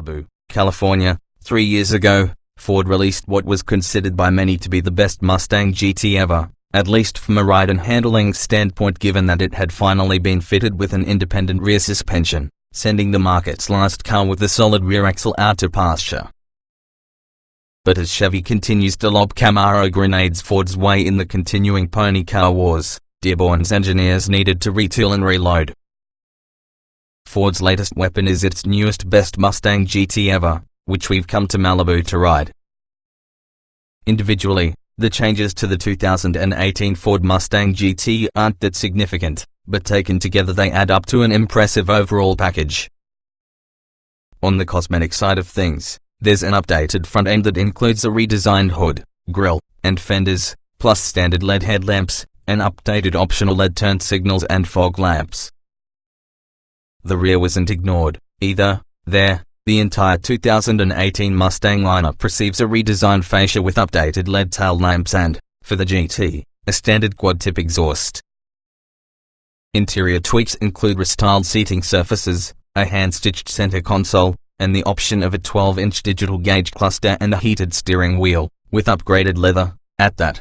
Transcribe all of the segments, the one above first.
Malibu, California. 3 years ago, Ford released what was considered by many to be the best Mustang GT ever, at least from a ride and handling standpoint, given that it had finally been fitted with an independent rear suspension, sending the market's last car with a solid rear axle out to pasture. But as Chevy continues to lob Camaro grenades Ford's way in the continuing pony car wars, Dearborn's engineers needed to retool and reload. Ford's latest weapon is its newest best Mustang GT ever, which we've come to Malibu to ride. Individually, the changes to the 2018 Ford Mustang GT aren't that significant, but taken together they add up to an impressive overall package. On the cosmetic side of things, there's an updated front end that includes a redesigned hood, grille, and fenders, plus standard LED headlamps, and updated optional LED turn signals and fog lamps. The rear wasn't ignored, either. The entire 2018 Mustang lineup receives a redesigned fascia with updated LED tail lamps and, for the GT, a standard quad-tip exhaust. Interior tweaks include restyled seating surfaces, a hand-stitched center console, and the option of a 12-inch digital gauge cluster and a heated steering wheel, with upgraded leather, at that.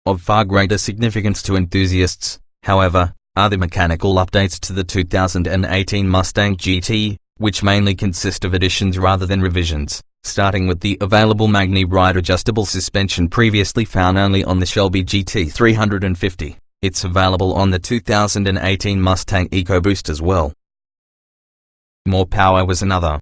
Of far greater significance to enthusiasts, however, are the mechanical updates to the 2018 Mustang GT, which mainly consist of additions rather than revisions, starting with the available Magni Ride adjustable suspension previously found only on the Shelby GT 350. It's available on the 2018 Mustang EcoBoost as well. More power was another.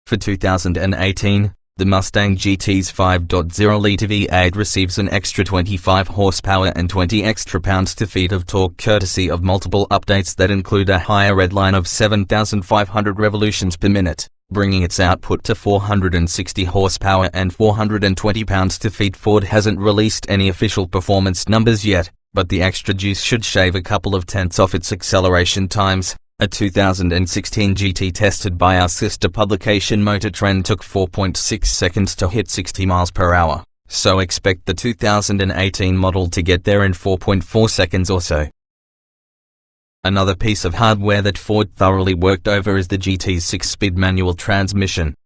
For 2018, the Mustang GT's 5.0-litre V8 receives an extra 25 horsepower and 20 extra pounds-to-feet of torque courtesy of multiple updates that include a higher redline of 7,500 revolutions per minute, bringing its output to 460 horsepower and 420 pounds-to-feet. Ford hasn't released any official performance numbers yet, but the extra juice should shave a couple of tenths off its acceleration times. A 2016 GT tested by our sister publication Motor Trend took 4.6 seconds to hit 60 miles per hour, so expect the 2018 model to get there in 4.4 seconds or so. Another piece of hardware that Ford thoroughly worked over is the GT's 6-speed manual transmission.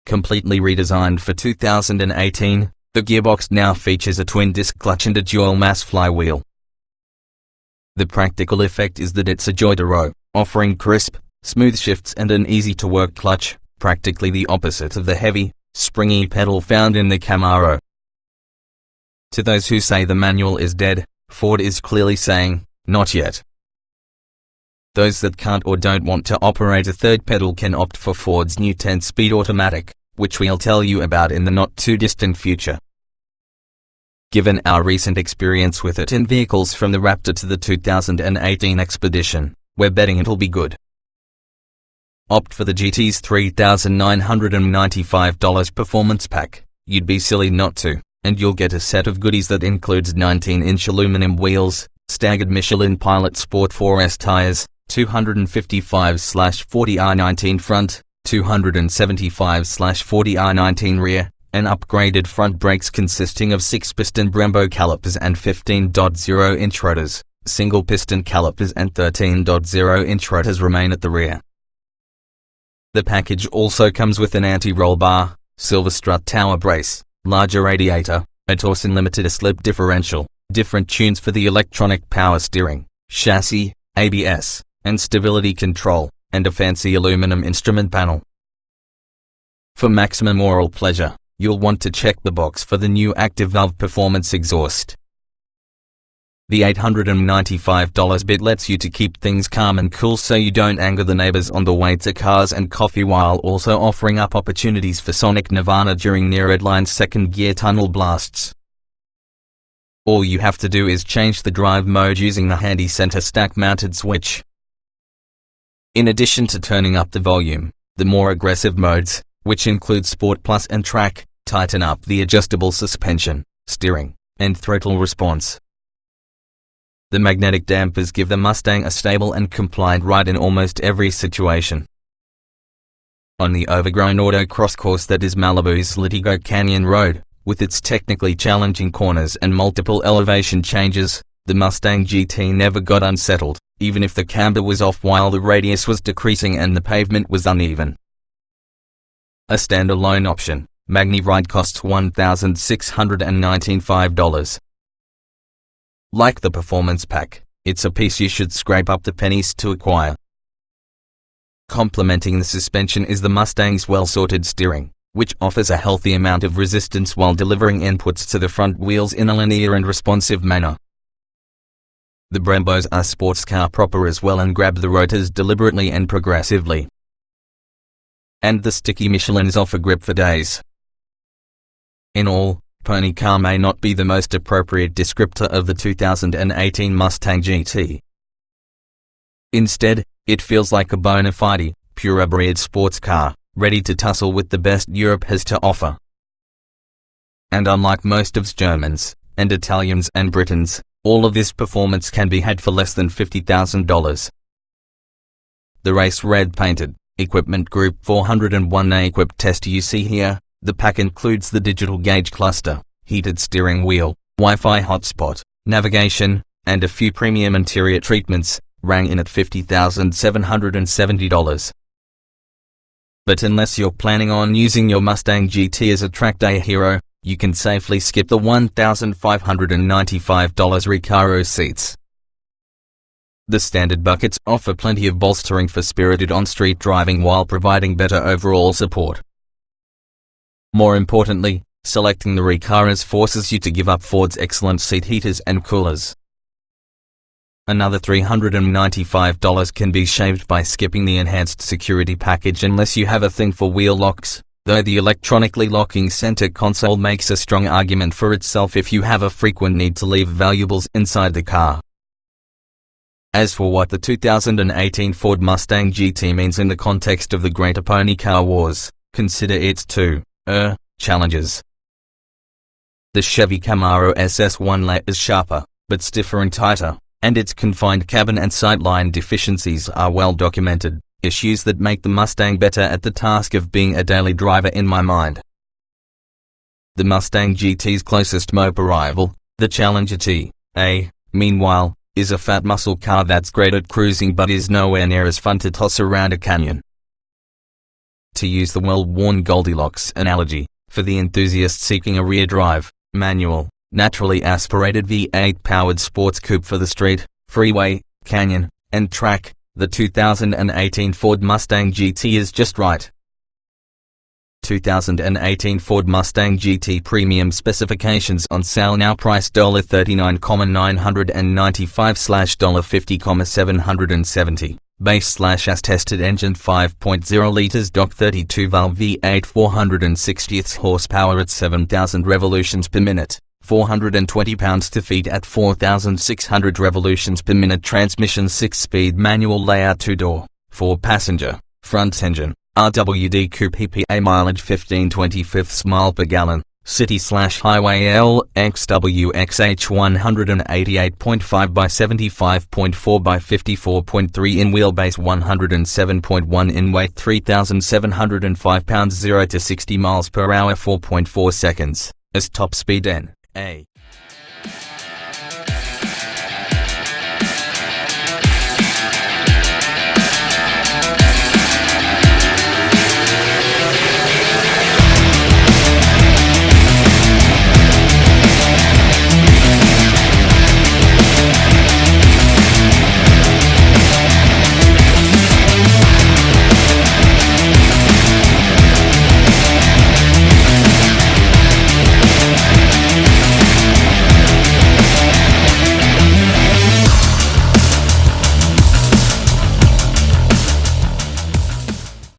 Completely redesigned for 2018, the gearbox now features a twin-disc clutch and a dual-mass flywheel. The practical effect is that it's a joy to row, offering crisp, smooth shifts and an easy-to-work clutch, practically the opposite of the heavy, springy pedal found in the Camaro. To those who say the manual is dead, Ford is clearly saying, not yet. Those that can't or don't want to operate a third pedal can opt for Ford's new 10-speed automatic, which we'll tell you about in the not-too-distant future. Given our recent experience with it in vehicles from the Raptor to the 2018 Expedition, we're betting it'll be good. Opt for the GT's $3,995 performance pack. You'd be silly not to, and you'll get a set of goodies that includes 19-inch aluminum wheels, staggered Michelin Pilot Sport 4S tires, 255/40R19 front, 275/40R19 rear, and upgraded front brakes consisting of 6-piston Brembo calipers and 15.0-inch rotors. Single-piston calipers and 13.0-inch rotors remain at the rear. The package also comes with an anti-roll bar, silver strut tower brace, larger radiator, a Torsen limited slip differential, different tunes for the electronic power steering, chassis, ABS, and stability control, and a fancy aluminum instrument panel. For maximum oral pleasure, you'll want to check the box for the new Active Valve Performance exhaust. The $895 bit lets you to keep things calm and cool so you don't anger the neighbors on the way to cars and coffee, while also offering up opportunities for sonic nirvana during near redline second gear tunnel blasts. All you have to do is change the drive mode using the handy center stack mounted switch. In addition to turning up the volume, the more aggressive modes, which include Sport Plus and Track, tighten up the adjustable suspension, steering, and throttle response. The magnetic dampers give the Mustang a stable and compliant ride in almost every situation. On the overgrown autocross course that is Malibu's Litigo Canyon Road, with its technically challenging corners and multiple elevation changes, the Mustang GT never got unsettled, even if the camber was off while the radius was decreasing and the pavement was uneven. A standalone option, Magni Ride costs $1,695. Like the Performance Pack, it's a piece you should scrape up the pennies to acquire. Complementing the suspension is the Mustang's well-sorted steering, which offers a healthy amount of resistance while delivering inputs to the front wheels in a linear and responsive manner. The Brembos are sports car proper as well and grab the rotors deliberately and progressively. And the sticky Michelins offer grip for days. In all, pony car may not be the most appropriate descriptor of the 2018 Mustang GT. Instead, it feels like a bona fide, purebred sports car, ready to tussle with the best Europe has to offer. And unlike most of Germans, and Italians and Britons, all of this performance can be had for less than $50,000. The race red painted, Equipment Group 401A equipped test you see here. The pack includes the digital gauge cluster, heated steering wheel, Wi-Fi hotspot, navigation, and a few premium interior treatments, rang in at $50,770. But unless you're planning on using your Mustang GT as a track day hero, you can safely skip the $1,595 Recaro seats. The standard buckets offer plenty of bolstering for spirited on-street driving while providing better overall support. More importantly, selecting the Recaros forces you to give up Ford's excellent seat heaters and coolers. Another $395 can be shaved by skipping the enhanced security package unless you have a thing for wheel locks, though the electronically locking center console makes a strong argument for itself if you have a frequent need to leave valuables inside the car. As for what the 2018 Ford Mustang GT means in the context of the greater pony car wars, consider its two challenges. The Chevy Camaro SS1 is sharper, but stiffer and tighter, and its confined cabin and sightline deficiencies are well documented, issues that make the Mustang better at the task of being a daily driver in my mind. The Mustang GT's closest mope rival, the Challenger T, meanwhile, is a fat muscle car that's great at cruising but is nowhere near as fun to toss around a canyon. To use the well-worn Goldilocks analogy, for the enthusiast seeking a rear-drive, manual, naturally aspirated V8-powered sports coupe for the street, freeway, canyon, and track, the 2018 Ford Mustang GT is just right. 2018 Ford Mustang GT Premium specifications on sale now, price $39,995/$50,770. Base/as tested engine 5.0 liters Dock 32 valve V8 460 horsepower at 7,000 revolutions per minute, 420 pounds-to-feet at 4,600 revolutions per minute. Transmission 6-speed manual layout 2-door, 4-passenger, front engine, RWD coupe. EPA mileage 15.25 miles per gallon. City/highway LXWXH 188.5 by 75.4 by 54.3 in wheelbase, 107.1 in weight, 3,705 pounds. 0 to 60 miles per hour 4.4 seconds, as top speed N.A.